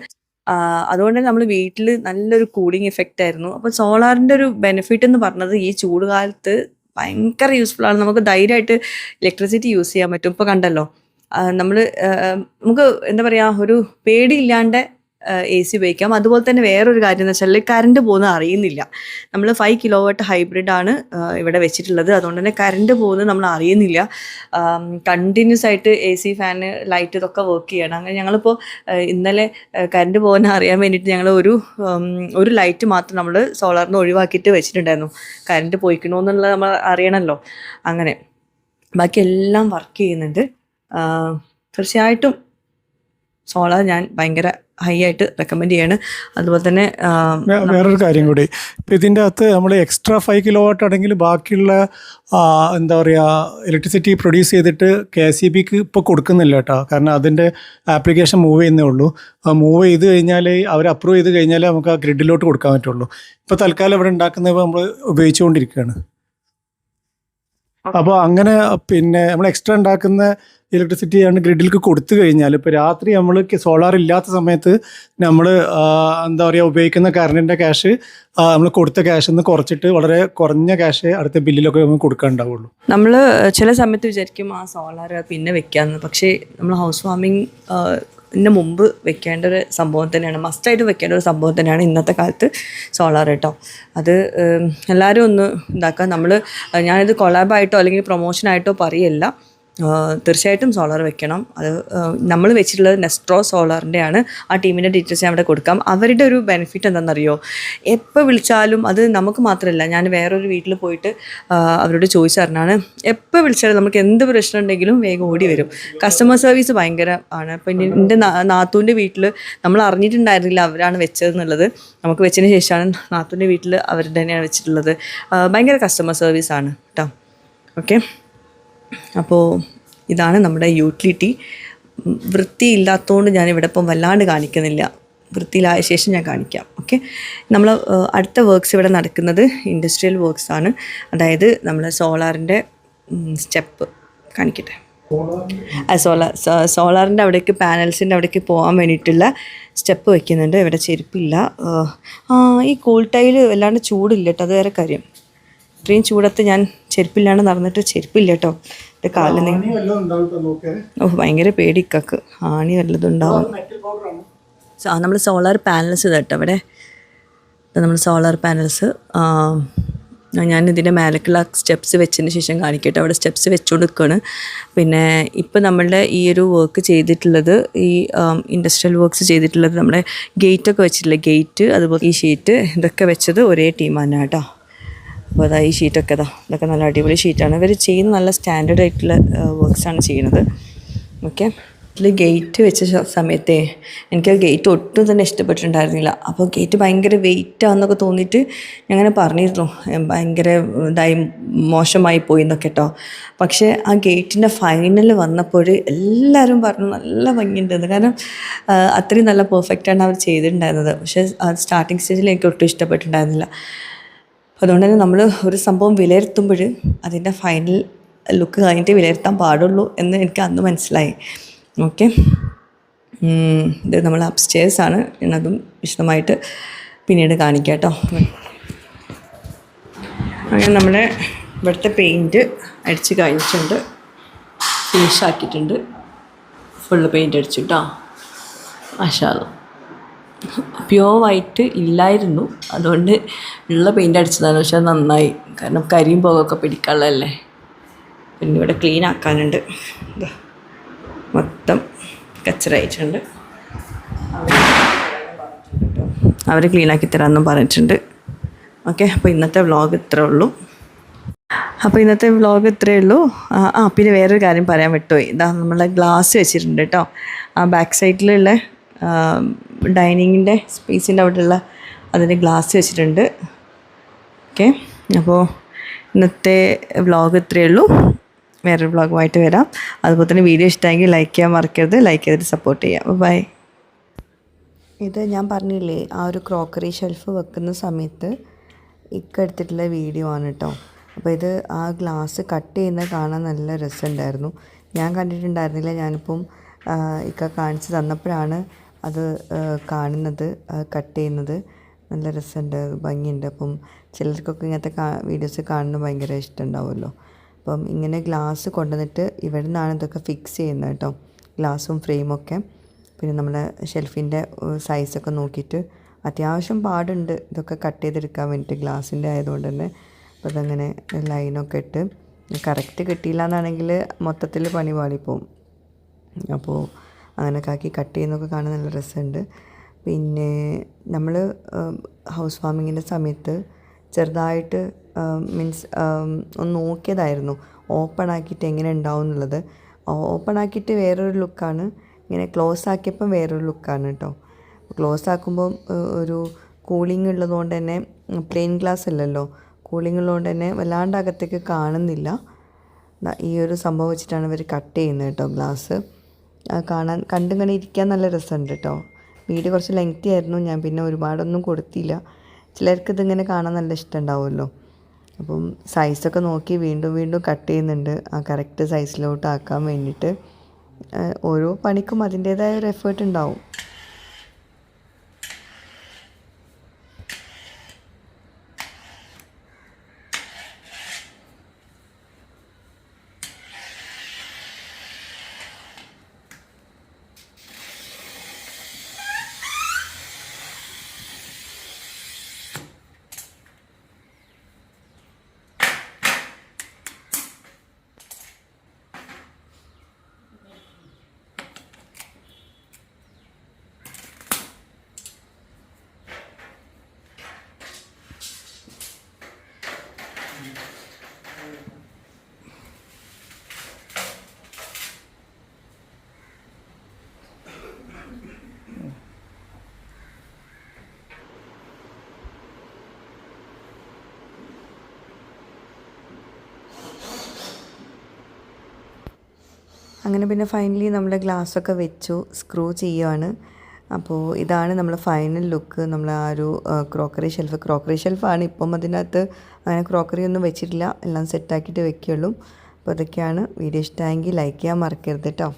അതുകൊണ്ട് നമ്മൾ വീട്ടിൽ നല്ലൊരു കൂളിംഗ് ഇഫക്റ്റ് ആയിരുന്നു. അപ്പോൾ സോളാറിൻ്റെ ഒരു ബെനിഫിറ്റ് എന്ന് പറഞ്ഞത് ഈ ചൂട് കാലത്ത് ഭയങ്കര യൂസ്ഫുൾ ആണ്. നമുക്ക് ധൈര്യമായിട്ട് ഇലക്ട്രിസിറ്റി യൂസ് ചെയ്യാൻ പറ്റും. ഇപ്പോൾ കണ്ടല്ലോ, നമുക്ക് എന്താ പറയുക, ഒരു പേടിയില്ലാണ്ട് AC ഉപയോഗിക്കാം. അതുപോലെ തന്നെ വേറൊരു കാര്യം എന്ന് വെച്ചാൽ കറണ്ട് പോകുന്നത് അറിയുന്നില്ല. നമ്മൾ 5 കിലോവാട്ട് ഹൈബ്രിഡ് ആണ് ഇവിടെ വെച്ചിട്ടുള്ളത്. അതുകൊണ്ട് തന്നെ കറണ്ട് പോകുന്നത് നമ്മൾ അറിയുന്നില്ല. കണ്ടിന്യൂസ് ആയിട്ട് AC, ഫാന്, ലൈറ്റ് ഇതൊക്കെ വർക്ക് ചെയ്യണം. അങ്ങനെ ഞങ്ങളിപ്പോൾ ഇന്നലെ കറണ്ട് പോകുന്ന അറിയാൻ വേണ്ടിയിട്ട് ഞങ്ങൾ ഒരു ലൈറ്റ് മാത്രം നമ്മൾ സോളാറിന് ഒഴിവാക്കിയിട്ട് വെച്ചിട്ടുണ്ടായിരുന്നു. കറണ്ട് പോയിക്കണമെന്നുള്ളത് നമ്മൾ അറിയണമല്ലോ. അങ്ങനെ ബാക്കിയെല്ലാം വർക്ക് ചെയ്യുന്നുണ്ട്. തീർച്ചയായിട്ടും സോളാർ ഞാൻ ഭയങ്കര ഹൈ ആയിട്ട് റെക്കമെൻഡ് ചെയ്യാണ്. അതുപോലെ തന്നെ വേറൊരു കാര്യം കൂടി, ഇപ്പം ഇതിൻ്റെ അകത്ത് നമ്മൾ എക്സ്ട്രാ 5 കിലോവാട്ട് ആണെങ്കിൽ ബാക്കിയുള്ള എന്താ പറയുക ഇലക്ട്രിസിറ്റി പ്രൊഡ്യൂസ് ചെയ്തിട്ട് KCBക്ക് ഇപ്പോൾ കൊടുക്കുന്നില്ല കേട്ടോ. കാരണം അതിൻ്റെ ആപ്ലിക്കേഷൻ മൂവ് ചെയ്യുന്നേ ഉള്ളൂ. മൂവ് ചെയ്ത് കഴിഞ്ഞാൽ അവർ അപ്രൂവ് ചെയ്ത് കഴിഞ്ഞാൽ നമുക്ക് ആ ഗ്രിഡിലോട്ട് കൊടുക്കാൻ പറ്റുള്ളൂ. ഇപ്പോൾ തൽക്കാലം ഇവിടെ ഉണ്ടാക്കുന്നത് നമ്മൾ ഉപയോഗിച്ചുകൊണ്ടിരിക്കുകയാണ്. അപ്പോൾ അങ്ങനെ പിന്നെ നമ്മൾ എക്സ്ട്രാ ഉണ്ടാക്കുന്ന ഇലക്ട്രിസിറ്റിയാണ് ഗ്രിഡിലേക്ക് കൊടുത്തു കഴിഞ്ഞാൽ, ഇപ്പോൾ രാത്രി നമ്മൾ സോളാർ ഇല്ലാത്ത സമയത്ത് നമ്മൾ എന്താ പറയുക ഉപയോഗിക്കുന്ന കറണ്ടിൻ്റെ ക്യാഷ് നമ്മൾ കൊടുത്ത ക്യാഷിൽ നിന്ന് കുറച്ചിട്ട് വളരെ കുറഞ്ഞ ക്യാഷ് അടുത്ത ബില്ലിലൊക്കെ നമുക്ക് കൊടുക്കാനുണ്ടാവുള്ളൂ. നമ്മൾ ചില സമയത്ത് വിചാരിക്കും ആ സോളാർ പിന്നെ വെക്കാമെന്ന്. പക്ഷേ നമ്മൾ ഹൗസ് വാമിങ് മുമ്പ് വെക്കേണ്ട ഒരു സംഭവം തന്നെയാണ്, മസ്റ്റായിട്ട് വെക്കേണ്ട ഒരു സംഭവം തന്നെയാണ് ഇന്നത്തെ കാലത്ത് സോളാർ കേട്ടോ. അത് എല്ലാവരും ഒന്ന് ഇതാക്കുക. ഞാനിത് കൊളാബായിട്ടോ അല്ലെങ്കിൽ പ്രൊമോഷനായിട്ടോ പറയല്ല. തീർച്ചയായിട്ടും സോളാർ വെക്കണം. അത് നമ്മൾ വെച്ചിട്ടുള്ളത് നെസ്ട്രോ സോളാറിൻ്റെ ആണ്. ആ ടീമിൻ്റെ ഡീറ്റെയിൽസ് ഞാൻ അവിടെ കൊടുക്കാം. അവരുടെ ഒരു ബെനിഫിറ്റ് എന്താണെന്നറിയോ, എപ്പോൾ വിളിച്ചാലും, അത് നമുക്ക് മാത്രമല്ല, ഞാൻ വേറൊരു വീട്ടിൽ പോയിട്ട് അവരോട് ചോദിച്ചറിഞ്ഞാണ്, എപ്പോൾ വിളിച്ചാലും നമുക്ക് എന്ത് പ്രശ്നം ഉണ്ടെങ്കിലും വേഗം ഓടി വരും. കസ്റ്റമർ സർവീസ് ഭയങ്കര ആണ്. അപ്പം എൻ്റെ നാത്തൂൻ്റെ വീട്ടിൽ നമ്മൾ അറിഞ്ഞിട്ടുണ്ടായിരുന്നില്ല അവരാണ് വെച്ചതെന്നുള്ളത്. നമുക്ക് വെച്ചതിന് ശേഷമാണ് നാത്തൂൻ്റെ വീട്ടിൽ അവർ തന്നെയാണ് വെച്ചിട്ടുള്ളത്. ഭയങ്കര കസ്റ്റമർ സർവീസാണ് കേട്ടോ. ഓക്കെ, അപ്പോൾ ഇതാണ് നമ്മുടെ യൂട്ടിലിറ്റി. വൃത്തിയില്ലാത്തതുകൊണ്ട് ഞാനിവിടെ ഇപ്പം വല്ലാണ്ട് കാണിക്കുന്നില്ല. വൃത്തിയിലായ ശേഷം ഞാൻ കാണിക്കാം. ഓക്കെ, നമ്മൾ അടുത്ത വർക്ക്സ് ഇവിടെ നടക്കുന്നത് ഇൻഡസ്ട്രിയൽ വർക്ക്സ് ആണ്. അതായത് നമ്മൾ സോളാറിൻ്റെ സ്റ്റെപ്പ് കാണിക്കട്ടെ. സോളാറിൻ്റെ അവിടേക്ക്, പാനൽസിൻ്റെ അവിടേക്ക് പോകാൻ വേണ്ടിയിട്ടുള്ള സ്റ്റെപ്പ് വയ്ക്കുന്നുണ്ട്. ഇവിടെ ചെരുപ്പില്ല. ഈ കൂൾ ടൈല് വല്ലാണ്ട് ചൂടില്ല കേട്ടോ, അത് വേറെ കാര്യം. ഇത്രയും ചൂടത്ത് ഞാൻ ചെരുപ്പില്ലാണ്ട് നടന്നിട്ട് ചെരുപ്പില്ല കേട്ടോ. എൻ്റെ കാലിൽ ഭയങ്കര പേടിക്കക്ക് ആണി വല്ലതും ഉണ്ടാവും. നമ്മൾ സോളാർ പാനൽസ് കേട്ടോ ഇവിടെ. നമ്മൾ സോളാർ പാനൽസ് ഞാൻ ഇതിൻ്റെ മേലേക്കുള്ള സ്റ്റെപ്സ് വെച്ചതിന് ശേഷം കാണിക്കട്ടെ. അവിടെ സ്റ്റെപ്സ് വെച്ചുകൊണ്ട് നിൽക്കുകയാണ്. പിന്നെ ഇപ്പം നമ്മളുടെ ഈ ഒരു വർക്ക് ചെയ്തിട്ടുള്ളത്, ഈ ഇൻഡസ്ട്രിയൽ വർക്ക്സ് ചെയ്തിട്ടുള്ളത് നമ്മുടെ ഗേറ്റൊക്കെ വെച്ചിട്ടില്ല, ഗേറ്റ് അതുപോലെ ഈ ഷീറ്റ് ഇതൊക്കെ വെച്ചത് ഒരേ ടീമാണ് കേട്ടോ. അപ്പോൾ അതാ ഈ ഷീറ്റൊക്കെ ഇതൊക്കെ നല്ല അടിപൊളി ഷീറ്റാണ്. ഇവർ ചെയ്യുന്ന നല്ല സ്റ്റാൻഡേർഡ് ആയിട്ടുള്ള വർക്ക്സാണ് ചെയ്യുന്നത്. ഓക്കെ, ഇതിൽ ഗേറ്റ് വെച്ച സമയത്തെ എനിക്ക് ആ ഗേറ്റ് ഒട്ടും തന്നെ ഇഷ്ടപ്പെട്ടിട്ടുണ്ടായിരുന്നില്ല. അപ്പോൾ ഗേറ്റ് ഭയങ്കര വെയിറ്റാണെന്നൊക്കെ തോന്നിയിട്ട് ഞാനങ്ങനെ പറഞ്ഞിരുന്നു, ഭയങ്കര മോശമായി പോയി എന്നൊക്കെ കേട്ടോ. പക്ഷേ ആ ഗേറ്റിൻ്റെ ഫൈനൽ വന്നപ്പോൾ എല്ലാവരും പറഞ്ഞു നല്ല ഭംഗിയുണ്ടെന്ന്. കാരണം അത്രയും നല്ല പെർഫെക്റ്റാണ് അവർ ചെയ്തിട്ടുണ്ടായിരുന്നത്. പക്ഷേ സ്റ്റാർട്ടിങ് സ്റ്റേജിൽ എനിക്ക് ഒട്ടും ഇഷ്ടപ്പെട്ടിട്ടുണ്ടായിരുന്നില്ല. അതുകൊണ്ട് തന്നെ നമ്മൾ ഒരു സംഭവം വിലയിരുത്തുമ്പോൾ അതിൻ്റെ ഫൈനൽ ലുക്ക് കഴിഞ്ഞിട്ട് വിലയിരുത്താൻ പാടുള്ളൂ എന്ന് എനിക്ക് അന്ന് മനസ്സിലായി. ഓക്കെ, ഇത് നമ്മൾ അപ്സ്റ്റേഴ്സാണ്. ഞാനതും വിശദമായിട്ട് പിന്നീട് കാണിക്കാം കേട്ടോ. അങ്ങനെ നമ്മുടെ ഇവിടുത്തെ പെയിൻറ്റ് അടിച്ച് കഴിഞ്ഞിട്ടുണ്ട്, ഫിനിഷാക്കിയിട്ടുണ്ട്. ഫുള്ള് പെയിൻറ്റ് അടിച്ചു കേട്ടോ. മാഷാ അല്ലാഹ്. പ്യുവർ വൈറ്റ് ഇല്ലായിരുന്നു, അതുകൊണ്ട് ഉള്ള പെയിൻ്റ് അടിച്ചതാണ്. പക്ഷെ അത് നന്നായി, കാരണം കരിയും പുകയൊക്കെ പിടിക്കാനുള്ളതല്ലേ. പിന്നെ ഇവിടെ ക്ലീൻ ആക്കാനുണ്ട്, മൊത്തം കച്ചറായിട്ടുണ്ട്. അവർ ക്ലീനാക്കി തരാമെന്നും പറഞ്ഞിട്ടുണ്ട്. ഓക്കെ, അപ്പോൾ ഇന്നത്തെ വ്ളോഗ് ഇത്രേ ഉള്ളൂ. പിന്നെ വേറൊരു കാര്യം പറയാൻ വിട്ടുപോയി. ഇതാ നമ്മളെ ഗ്ലാസ് വെച്ചിട്ടുണ്ട് കേട്ടോ. ആ ബാക്ക് സൈഡിലുള്ള ഡൈനിങ്ങിൻ്റെ സ്പേസിൻ്റെ അവിടെയുള്ള അതിന് ഗ്ലാസ് വെച്ചിട്ടുണ്ട്. ഓക്കെ, അപ്പോൾ ഇന്നത്തെ വ്ളോഗ് ഇത്രയേ ഉള്ളൂ. വേറൊരു വ്ളോഗുമായിട്ട് വരാം. അതുപോലെ തന്നെ വീഡിയോ ഇഷ്ടമെങ്കിൽ ലൈക്ക് ചെയ്യാൻ മറക്കരുത്. ലൈക്ക് ചെയ്തിട്ട് സപ്പോർട്ട് ചെയ്യാം. ബൈ. ഇത് ഞാൻ പറഞ്ഞില്ലേ, ആ ഒരു ക്രോക്കറി ഷെൽഫ് വെക്കുന്ന സമയത്ത് എടുത്തിട്ടുള്ള വീഡിയോ ആണ് കേട്ടോ. അപ്പോൾ ഇത് ആ ഗ്ലാസ് കട്ട് ചെയ്യുന്നത് കാണാൻ നല്ല രസമുണ്ടായിരുന്നു. ഞാൻ കണ്ടിട്ടുണ്ടായിരുന്നില്ല. ഞാനിപ്പം കാണിച്ച് തന്നപ്പോഴാണ് അത് കാണുന്നത്, കട്ട് ചെയ്യുന്നത്. നല്ല രസമുണ്ട്, ഭംഗിയുണ്ട്. അപ്പം ചിലർക്കൊക്കെ ഇങ്ങനത്തെ വീഡിയോസ് കാണുന്നത് ഭയങ്കര ഇഷ്ടമുണ്ടാവുമല്ലോ. അപ്പം ഇങ്ങനെ ഗ്ലാസ് കൊണ്ടുവന്നിട്ട് ഇവിടെ നിന്നാണ് ഇതൊക്കെ ഫിക്സ് ചെയ്യുന്നത് കേട്ടോ, ഗ്ലാസും ഫ്രെയിമൊക്കെ. പിന്നെ നമ്മുടെ ഷെൽഫിൻ്റെ സൈസൊക്കെ നോക്കിയിട്ട് അത്യാവശ്യം പാടുണ്ട് ഇതൊക്കെ കട്ട് ചെയ്തെടുക്കാൻ വേണ്ടിയിട്ട്, ഗ്ലാസിൻ്റെ ആയതുകൊണ്ട് തന്നെ. അപ്പോൾ അതങ്ങനെ ലൈനൊക്കെ ഇട്ട് കറക്റ്റ് കിട്ടിയില്ല എന്നാണെങ്കിൽ മൊത്തത്തിൽ പണി പാളിപ്പോവും. അപ്പോൾ അങ്ങനെയൊക്കെ ആക്കി കട്ട് ചെയ്യുന്നതൊക്കെ കാണാൻ നല്ല രസമുണ്ട്. പിന്നെ നമ്മൾ ഹൗസ് വാമിങ്ങിൻ്റെ സമയത്ത് ചെറുതായിട്ട് ഒന്ന് നോക്കിയതായിരുന്നു. ഓപ്പൺ ആക്കിയിട്ട് എങ്ങനെ ഉണ്ടാവും എന്നുള്ളത്. ഓപ്പൺ ആക്കിയിട്ട് വേറൊരു ലുക്കാണ്, ഇങ്ങനെ ക്ലോസ് ആക്കിയപ്പം വേറൊരു ലുക്കാണ് കേട്ടോ. ക്ലോസ് ആക്കുമ്പം ഒരു കൂളിംഗ് ഉള്ളതുകൊണ്ട് തന്നെ, പ്ലെയിൻ ഗ്ലാസ് അല്ലല്ലോ, കൂളിംഗ് ഉള്ളതുകൊണ്ട് തന്നെ വല്ലാണ്ട് അകത്തേക്ക് കാണുന്നില്ല. ഈ ഒരു സംഭവം വെച്ചിട്ടാണ് ഇവർ കട്ട് ചെയ്യുന്നത് കേട്ടോ ഗ്ലാസ്. കണ്ടിങ്ങനെ ഇരിക്കാൻ നല്ല രസമുണ്ട് കേട്ടോ. വീഡിയോ കുറച്ച് ലെങ്തി ആയിരുന്നു, ഞാൻ പിന്നെ ഒരുപാടൊന്നും കൊടുത്തില്ല. ചിലർക്ക് ഇതിങ്ങനെ കാണാൻ നല്ല ഇഷ്ടമുണ്ടാവുമല്ലോ. അപ്പം സൈസൊക്കെ നോക്കി വീണ്ടും വീണ്ടും കട്ട് ചെയ്യുന്നുണ്ട്, ആ കറക്റ്റ് സൈസിലോട്ട് ആക്കാൻ വേണ്ടിയിട്ട്. ഓരോ പണിക്കും അതിൻ്റേതായ ഒരു എഫേർട്ട് ഉണ്ടാവും. അങ്ങനെ പിന്നെ ഫൈനലി നമ്മുടെ ഗ്ലാസ്സൊക്കെ വെച്ചു, സ്ക്രൂ ചെയ്യുവാണ്. അപ്പോൾ ഇതാണ് നമ്മൾ ഫൈനൽ ലുക്ക്. നമ്മൾ ആ ഒരു ക്രോക്കറി ഷെൽഫാണ്. ഇപ്പം അതിനകത്ത് അങ്ങനെ ക്രോക്കറി ഒന്നും വെച്ചിട്ടില്ല, എല്ലാം സെറ്റാക്കിയിട്ട് വെക്കുകയുള്ളൂ. അപ്പോൾ അതൊക്കെയാണ്. വീഡിയോ ഇഷ്ടമായെങ്കിൽ ലൈക്ക് ചെയ്യാൻ മറക്കരുത് കേട്ടോ.